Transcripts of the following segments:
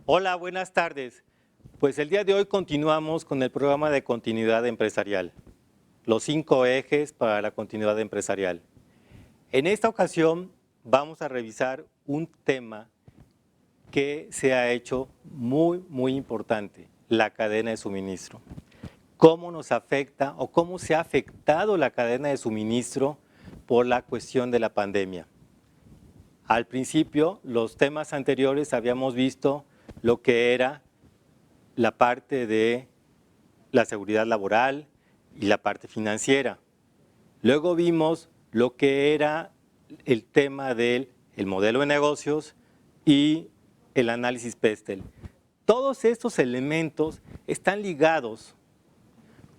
Hola, buenas tardes. Pues el día de hoy continuamos con el programa de continuidad empresarial, los 5 ejes para la continuidad empresarial. En esta ocasión vamos a revisar un tema que se ha hecho muy importante, la cadena de suministro. ¿Cómo nos afecta o cómo se ha afectado la cadena de suministro por la cuestión de la pandemia? Al principio, los temas anteriores habíamos visto lo que era la parte de la seguridad laboral y la parte financiera. Luego vimos lo que era el tema del modelo de negocios y el análisis PESTEL. Todos estos elementos están ligados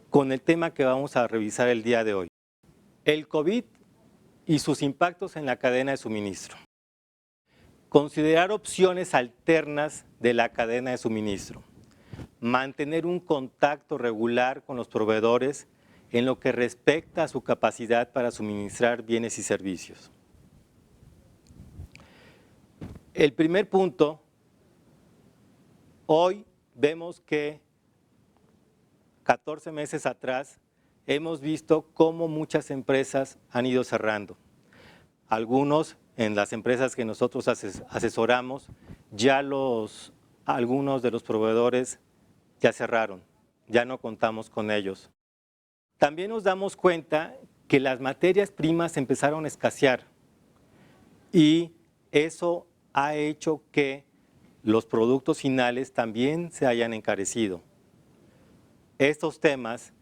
con el tema que vamos a revisar el día de hoy. El COVID y sus impactos en la cadena de suministro. Considerar opciones alternas de la cadena de suministro. Mantener un contacto regular con los proveedores en lo que respecta a su capacidad para suministrar bienes y servicios. El primer punto, hoy vemos que 14 meses atrás hemos visto cómo muchas empresas han ido cerrando. Algunos en las empresas que nosotros asesoramos, ya algunos de los proveedores ya cerraron, ya no contamos con ellos. También nos damos cuenta que las materias primas empezaron a escasear y eso ha hecho que los productos finales también se hayan encarecido. Estos temas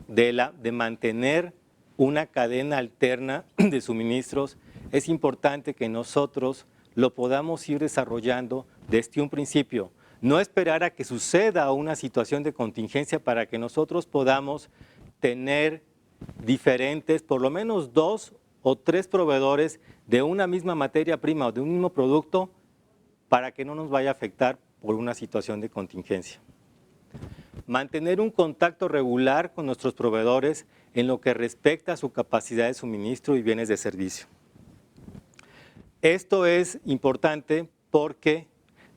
de mantener una cadena alterna de suministros, es importante que nosotros lo podamos ir desarrollando desde un principio. No esperar a que suceda una situación de contingencia para que nosotros podamos tener diferentes, por lo menos 2 o 3 proveedores de una misma materia prima o de un mismo producto para que no nos vaya a afectar por una situación de contingencia. Mantener un contacto regular con nuestros proveedores en lo que respecta a su capacidad de suministro y bienes de servicio. Esto es importante porque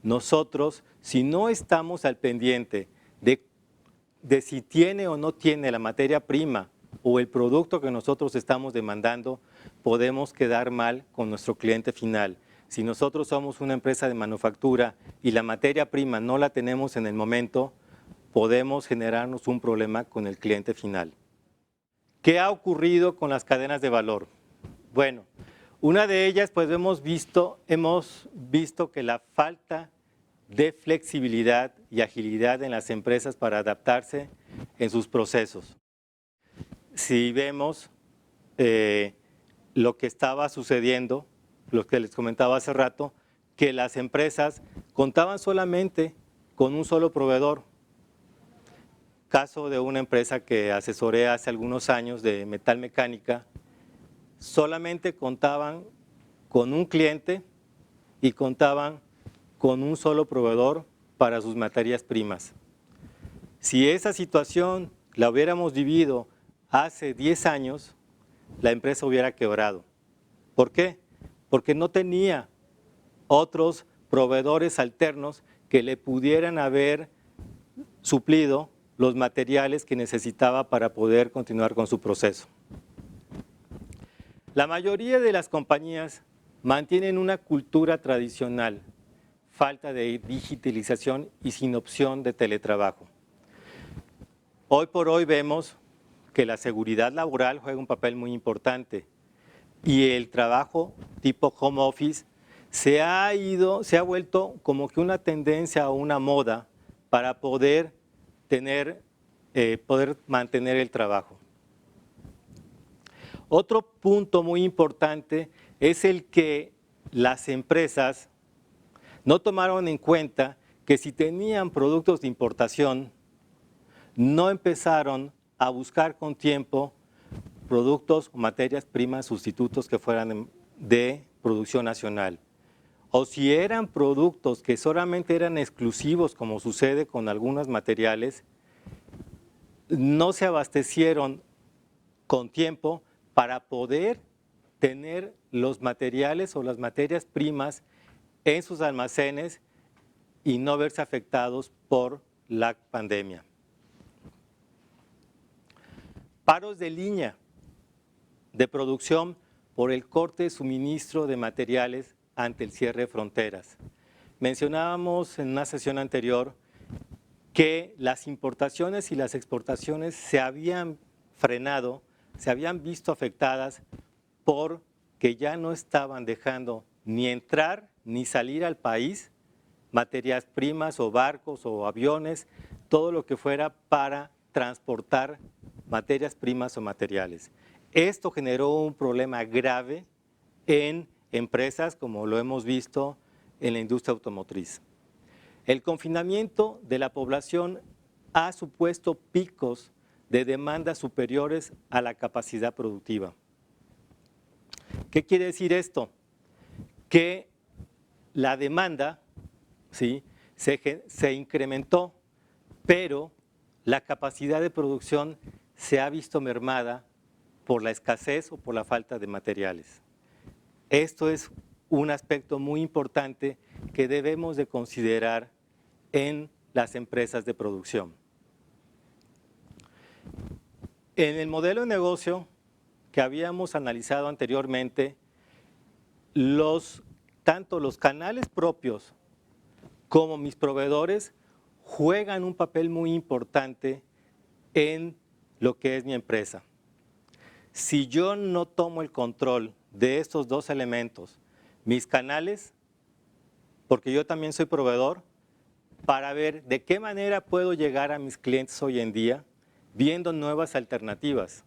nosotros, si no estamos al pendiente de si tiene o no tiene la materia prima o el producto que nosotros estamos demandando, podemos quedar mal con nuestro cliente final. Si nosotros somos una empresa de manufactura y la materia prima no la tenemos en el momento, podemos generarnos un problema con el cliente final. ¿Qué ha ocurrido con las cadenas de valor? Bueno, una de ellas, pues hemos visto que la falta de flexibilidad y agilidad en las empresas para adaptarse en sus procesos. Si vemos lo que estaba sucediendo, lo que les comentaba hace rato, que las empresas contaban solamente con un solo proveedor. Caso de una empresa que asesoré hace algunos años de metalmecánica, solamente contaban con un cliente y contaban con un solo proveedor para sus materias primas. Si esa situación la hubiéramos vivido hace 10 años, la empresa hubiera quebrado. ¿Por qué? Porque no tenía otros proveedores alternos que le pudieran haber suplido los materiales que necesitaba para poder continuar con su proceso. La mayoría de las compañías mantienen una cultura tradicional, falta de digitalización y sin opción de teletrabajo. Hoy por hoy vemos que la seguridad laboral juega un papel muy importante y el trabajo tipo home office se ha vuelto como que una tendencia o una moda para poder mantener el trabajo. Otro punto muy importante es el que las empresas no tomaron en cuenta que si tenían productos de importación, no empezaron a buscar con tiempo productos o materias primas sustitutos que fueran de producción nacional. O si eran productos que solamente eran exclusivos, como sucede con algunos materiales, no se abastecieron con tiempo para poder tener los materiales o las materias primas en sus almacenes y no verse afectados por la pandemia. Paros de línea de producción por el corte de suministro de materiales ante el cierre de fronteras. Mencionábamos en una sesión anterior que las importaciones y las exportaciones se habían frenado, se habían visto afectadas porque ya no estaban dejando ni entrar ni salir al país materias primas o barcos o aviones, todo lo que fuera para transportar materias primas o materiales. Esto generó un problema grave en empresas, como lo hemos visto en la industria automotriz. El confinamiento de la población ha supuesto picos de demandas superiores a la capacidad productiva. ¿Qué quiere decir esto? Que la demanda, ¿sí?, se incrementó, pero la capacidad de producción se ha visto mermada por la escasez o por la falta de materiales. Esto es un aspecto muy importante que debemos de considerar en las empresas de producción. En el modelo de negocio que habíamos analizado anteriormente, tanto los canales propios como mis proveedores juegan un papel muy importante en lo que es mi empresa. Si yo no tomo el control de estos dos elementos, mis canales, porque yo también soy proveedor, para ver de qué manera puedo llegar a mis clientes hoy en día, viendo nuevas alternativas,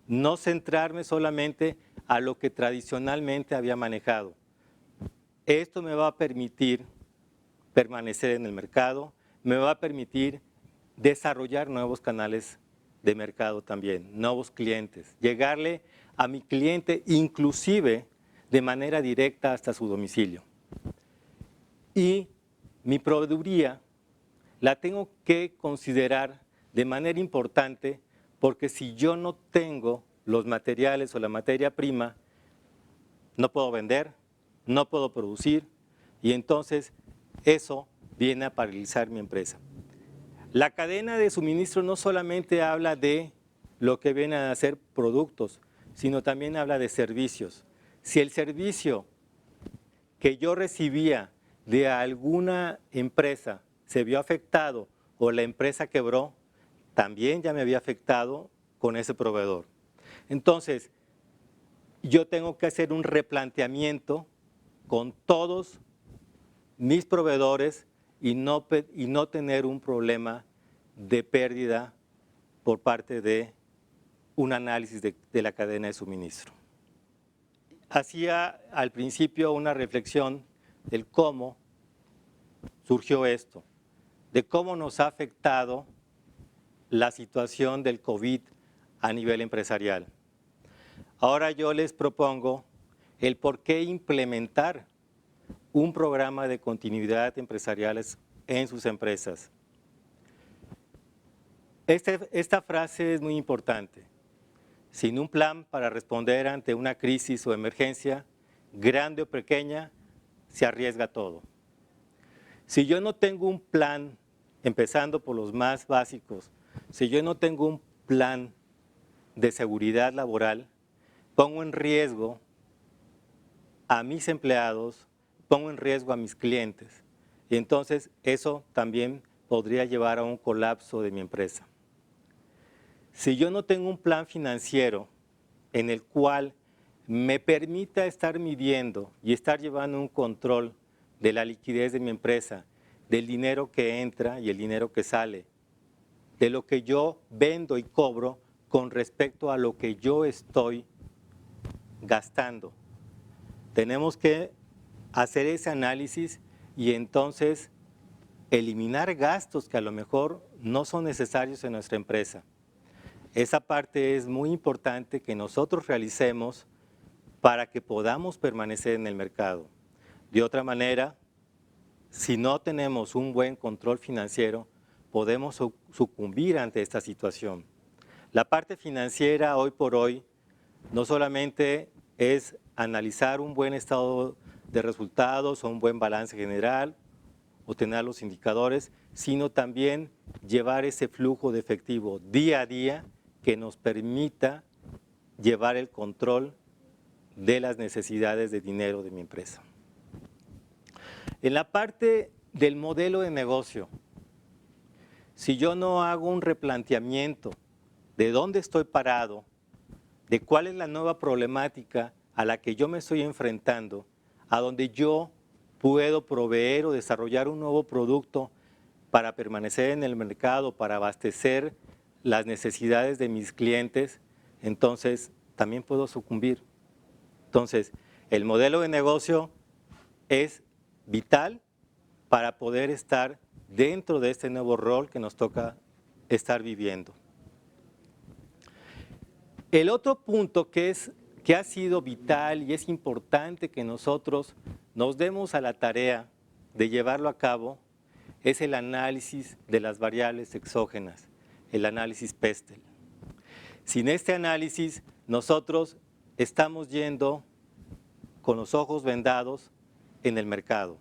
no centrarme solamente a lo que tradicionalmente había manejado. Esto me va a permitir permanecer en el mercado, me va a permitir desarrollar nuevos canales de mercado también, nuevos clientes, llegarle a mi cliente inclusive de manera directa hasta su domicilio. Y mi proveeduría la tengo que considerar de manera importante porque si yo no tengo los materiales o la materia prima, no puedo vender, no puedo producir y entonces eso viene a paralizar mi empresa. La cadena de suministro no solamente habla de lo que vienen a ser productos, sino también habla de servicios. Si el servicio que yo recibía de alguna empresa se vio afectado o la empresa quebró, también ya me había afectado con ese proveedor. Entonces, yo tengo que hacer un replanteamiento con todos mis proveedores y no tener un problema de pérdida por parte de un análisis de la cadena de suministro. Hacía al principio una reflexión del cómo surgió esto, de cómo nos ha afectado la situación del COVID a nivel empresarial. Ahora yo les propongo el por qué implementar un programa de continuidad empresariales en sus empresas. Esta frase es muy importante. Sin un plan para responder ante una crisis o emergencia, grande o pequeña, se arriesga todo. Si yo no tengo un plan, empezando por los más básicos, si yo no tengo un plan de seguridad laboral, pongo en riesgo a mis empleados, pongo en riesgo a mis clientes. Y entonces eso también podría llevar a un colapso de mi empresa. Si yo no tengo un plan financiero en el cual me permita estar midiendo y estar llevando un control de la liquidez de mi empresa, del dinero que entra y el dinero que sale, de lo que yo vendo y cobro con respecto a lo que yo estoy gastando. Tenemos que hacer ese análisis y entonces eliminar gastos que a lo mejor no son necesarios en nuestra empresa. Esa parte es muy importante que nosotros realicemos para que podamos permanecer en el mercado. De otra manera, si no tenemos un buen control financiero, podemos sucumbir ante esta situación. La parte financiera hoy por hoy no solamente es analizar un buen estado de resultados o un buen balance general o tener los indicadores, sino también llevar ese flujo de efectivo día a día que nos permita llevar el control de las necesidades de dinero de mi empresa. En la parte del modelo de negocio, si yo no hago un replanteamiento de dónde estoy parado, de cuál es la nueva problemática a la que yo me estoy enfrentando, a donde yo puedo proveer o desarrollar un nuevo producto para permanecer en el mercado, para abastecer las necesidades de mis clientes, entonces también puedo sucumbir. Entonces, el modelo de negocio es vital para poder estar dentro de este nuevo rol que nos toca estar viviendo. El otro punto que ha sido vital y es importante que nosotros nos demos a la tarea de llevarlo a cabo es el análisis de las variables exógenas, el análisis Pestel. Sin este análisis, nosotros estamos yendo con los ojos vendados en el mercado.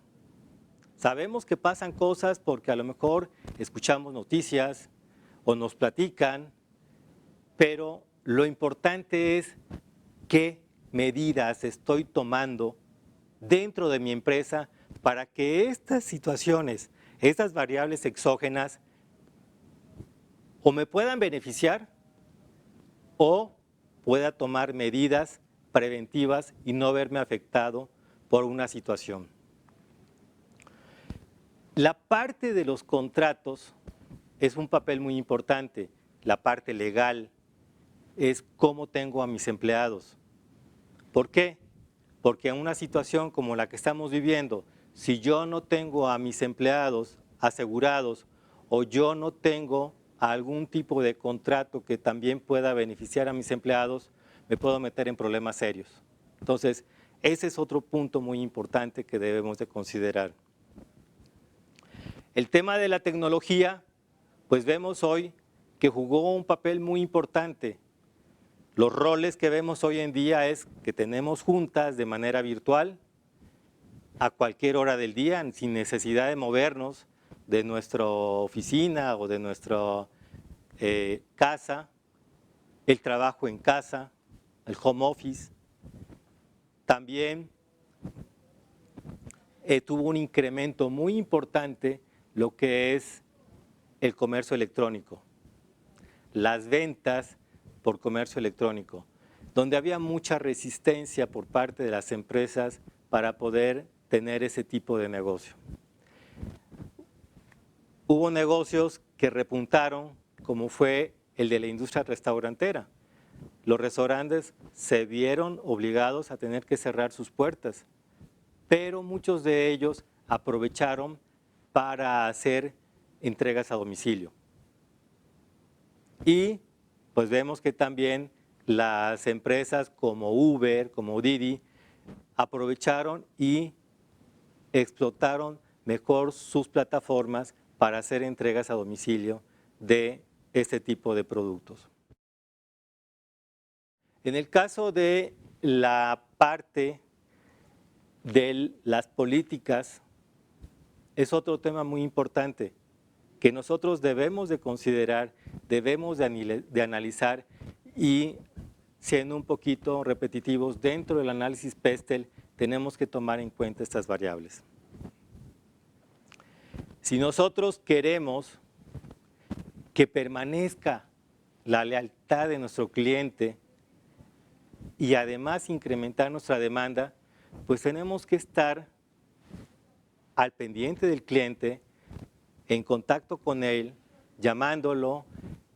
Sabemos que pasan cosas porque a lo mejor escuchamos noticias o nos platican, pero lo importante es qué medidas estoy tomando dentro de mi empresa para que estas situaciones, estas variables exógenas, o me puedan beneficiar o pueda tomar medidas preventivas y no verme afectado por una situación. La parte de los contratos es un papel muy importante, la parte legal es cómo tengo a mis empleados. ¿Por qué? Porque en una situación como la que estamos viviendo, si yo no tengo a mis empleados asegurados o yo no tengo algún tipo de contrato que también pueda beneficiar a mis empleados, me puedo meter en problemas serios. Entonces, ese es otro punto muy importante que debemos de considerar. El tema de la tecnología, pues vemos hoy que jugó un papel muy importante. Los roles que vemos hoy en día es que tenemos juntas de manera virtual a cualquier hora del día, sin necesidad de movernos de nuestra oficina o de nuestra casa, el trabajo en casa, el home office. También tuvo un incremento muy importante lo que es el comercio electrónico, las ventas por comercio electrónico, donde había mucha resistencia por parte de las empresas para poder tener ese tipo de negocio. Hubo negocios que repuntaron, como fue el de la industria restaurantera. Los restaurantes se vieron obligados a tener que cerrar sus puertas, pero muchos de ellos aprovecharon para hacer entregas a domicilio. Y pues vemos que también las empresas como Uber, como Didi, aprovecharon y explotaron mejor sus plataformas para hacer entregas a domicilio de este tipo de productos. En el caso de la parte de las políticas, es otro tema muy importante que nosotros debemos de considerar, debemos de analizar y, siendo un poquito repetitivos, dentro del análisis Pestel tenemos que tomar en cuenta estas variables. Si nosotros queremos que permanezca la lealtad de nuestro cliente y además incrementar nuestra demanda, pues tenemos que estar al pendiente del cliente, en contacto con él, llamándolo,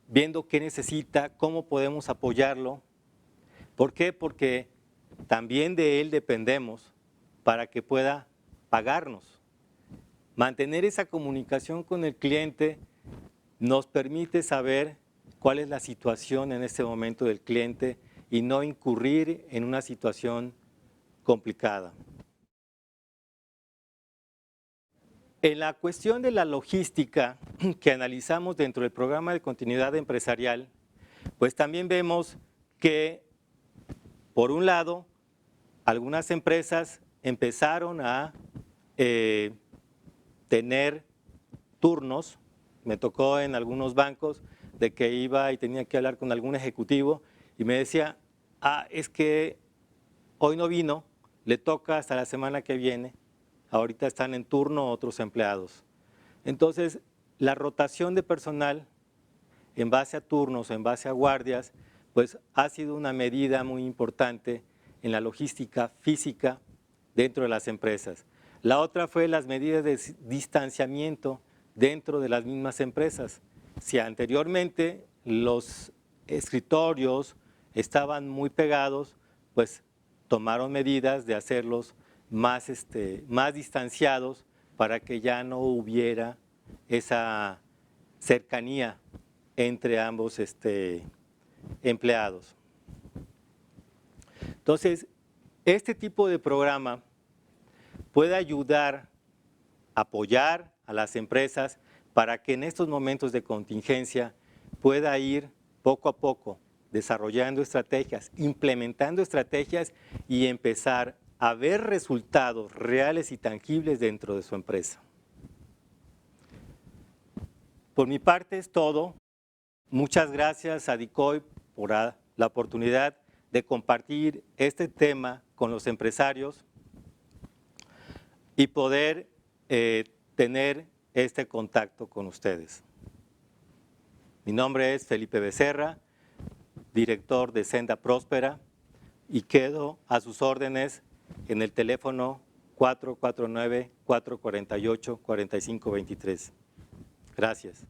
viendo qué necesita, cómo podemos apoyarlo. ¿Por qué? Porque también de él dependemos para que pueda pagarnos. Mantener esa comunicación con el cliente nos permite saber cuál es la situación en este momento del cliente y no incurrir en una situación complicada. En la cuestión de la logística que analizamos dentro del programa de continuidad empresarial, pues también vemos que, por un lado, algunas empresas empezaron a tener turnos. Me tocó en algunos bancos de que iba y tenía que hablar con algún ejecutivo y me decía, es que hoy no vino, le toca hasta la semana que viene, ahorita están en turno otros empleados. Entonces, la rotación de personal en base a turnos, en base a guardias, pues ha sido una medida muy importante en la logística física dentro de las empresas. La otra fue las medidas de distanciamiento dentro de las mismas empresas. Si anteriormente los escritorios estaban muy pegados, pues tomaron medidas de hacerlos más distanciados para que ya no hubiera esa cercanía entre ambos empleados. Entonces, este tipo de programa puede ayudar, apoyar a las empresas para que en estos momentos de contingencia pueda ir poco a poco desarrollando estrategias, implementando estrategias y empezar a ver resultados reales y tangibles dentro de su empresa. Por mi parte es todo. Muchas gracias a DICOI por la oportunidad de compartir este tema con los empresarios y poder tener este contacto con ustedes. Mi nombre es Felipe Becerra, director de Senda Próspera, y quedo a sus órdenes en el teléfono 449-448-4523. Gracias.